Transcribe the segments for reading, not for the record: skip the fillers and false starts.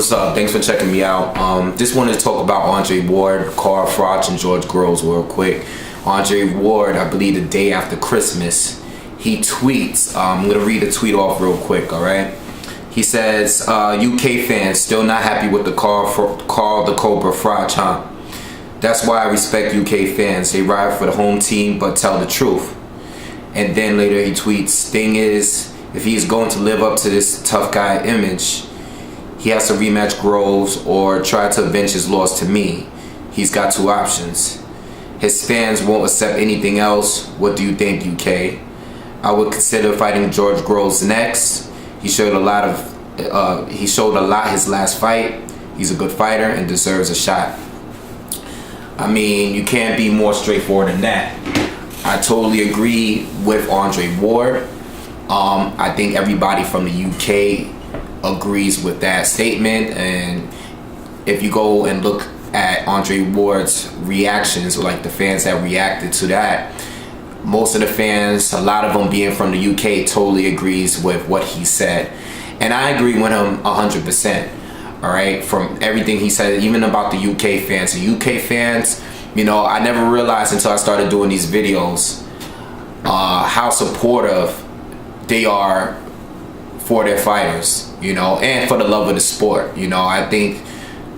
What's up? Thanks for checking me out. Just wanted to talk about Andre Ward, Carl Froch, and George Groves real quick. Andre Ward, I believe the day after Christmas, he tweets. I'm gonna read the tweet off real quick. All right. He says, "UK fans still not happy with the Carl the Cobra Froch, huh? That's why I respect UK fans. They ride for the home team, but tell the truth." And then later he tweets, "Thing is, if he's going to live up to this tough guy image, he has to rematch Groves or try to avenge his loss to me. He's got two options. His fans won't accept anything else. What do you think, UK? I would consider fighting George Groves next. He showed a lot his last fight. He's a good fighter and deserves a shot." I mean, you can't be more straightforward than that. I totally agree with Andre Ward. I think everybody from the UK agrees with that statement, and if you go and look at Andre Ward's reactions, like the fans that reacted to that, most of the fans, a lot of them being from the UK, totally agrees with what he said, and I agree with him 100%. All right, from everything he said, even about the UK fans. The UK fans, you know, I never realized until I started doing these videos how supportive they are for their fighters, you know, and for the love of the sport. You know, I think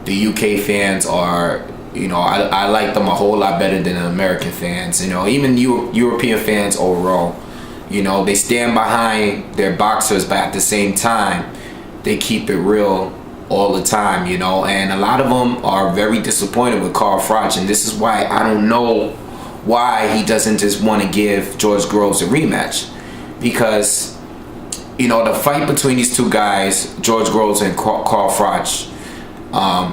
the UK fans are, you know, I like them a whole lot better than the American fans, you know, even European fans overall. You know, they stand behind their boxers, but at the same time, they keep it real all the time, you know, and a lot of them are very disappointed with Carl Froch, and this is why I don't know why he doesn't just want to give George Groves a rematch, because, you know, the fight between these two guys, George Groves and Carl Froch,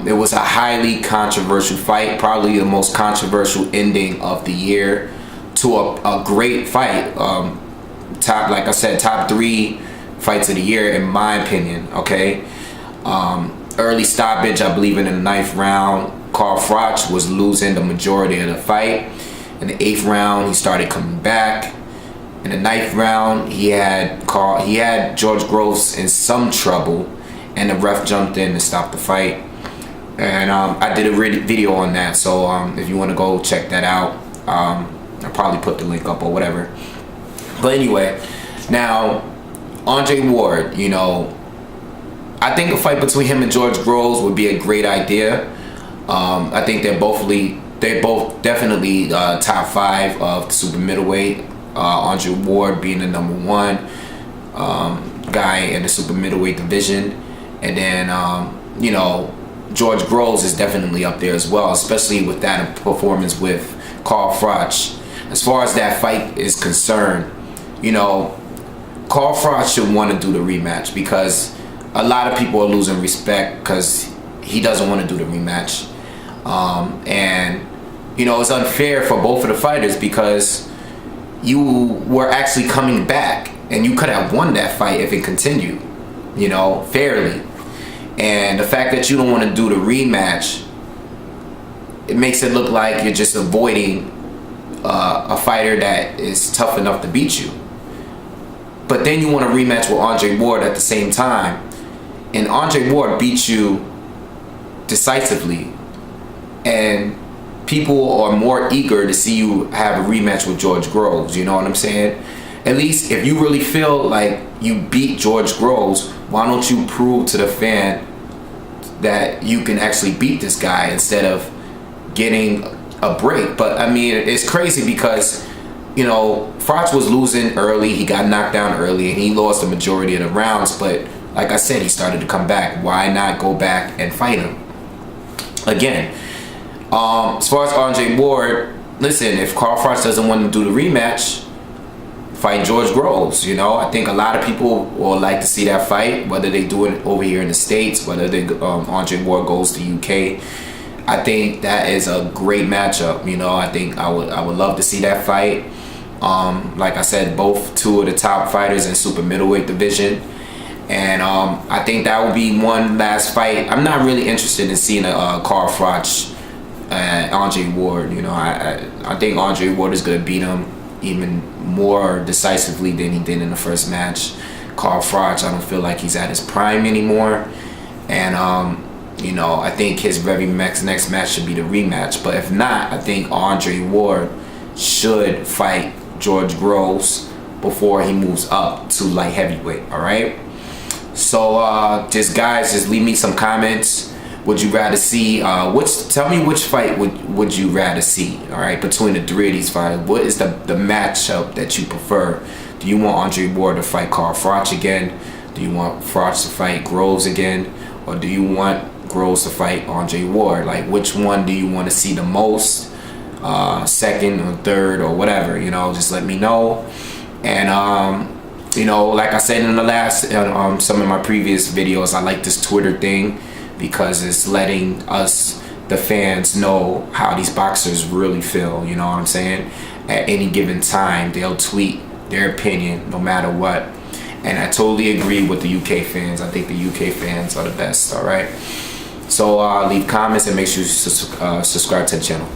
it was a highly controversial fight, probably the most controversial ending of the year to a great fight. Like I said, top 3 fights of the year in my opinion. Okay. Early stoppage, I believe in the 9th round, Carl Froch was losing the majority of the fight. In the 8th round, he started coming back. In the 9th round, he had George Groves in some trouble, and the ref jumped in to stop the fight. And I did a video on that, so if you want to go check that out, I'll probably put the link up or whatever. But anyway, now Andre Ward, you know, I think a fight between him and George Groves would be a great idea. I think they're both definitely top 5 of the super middleweight. Andre Ward being the number 1 guy in the super middleweight division, and then you know, George Groves is definitely up there as well, especially with that performance with Carl Froch. As far as that fight is concerned, you know, Carl Froch should want to do the rematch, because a lot of people are losing respect because he doesn't want to do the rematch. And, you know, it's unfair for both of the fighters, because you were actually coming back and you could have won that fight if it continued, you know, fairly. And the fact that you don't want to do the rematch, it makes it look like you're just avoiding a fighter that is tough enough to beat you. But then you want to rematch with Andre Ward at the same time, and Andre Ward beat you decisively, and people are more eager to see you have a rematch with George Groves. You know what I'm saying? At least if you really feel like you beat George Groves, why don't you prove to the fan that you can actually beat this guy instead of getting a break? But I mean, it's crazy because, you know, Froch was losing early. He got knocked down early and he lost the majority of the rounds. But like I said, he started to come back. Why not go back and fight him again? As far as Andre Ward, listen, if Carl Froch doesn't want to do the rematch, fight George Groves. You know, I think a lot of people will like to see that fight, whether they do it over here in the States, whether they Andre Ward goes to UK. I think that is a great matchup. You know, I think I would love to see that fight. Like I said, both 2 of the top fighters in super middleweight division, and I think that would be one last fight. I'm not really interested in seeing a Carl Froch and Andre Ward. You know, I think Andre Ward is gonna beat him even more decisively than he did in the first match. Carl Froch, I don't feel like he's at his prime anymore, and you know, I think his very next match should be the rematch. But if not, I think Andre Ward should fight George Groves before he moves up to light heavyweight. All right. So just guys, just leave me some comments. Would you rather see tell me which fight would you rather see, all right, between the three of these fighters? What is the matchup that you prefer? Do you want Andre Ward to fight Carl Froch again? Do you want Froch to fight Groves again? Or do you want Groves to fight Andre Ward? Like, which one do you want to see the most? Second or third or whatever, you know, just let me know. And you know, like I said in the last some of my previous videos, I like this Twitter thing because it's letting us, the fans, know how these boxers really feel. You know what I'm saying? At any given time, they'll tweet their opinion no matter what. And I totally agree with the UK fans. I think the UK fans are the best. All right. So leave comments and make sure you subscribe to the channel.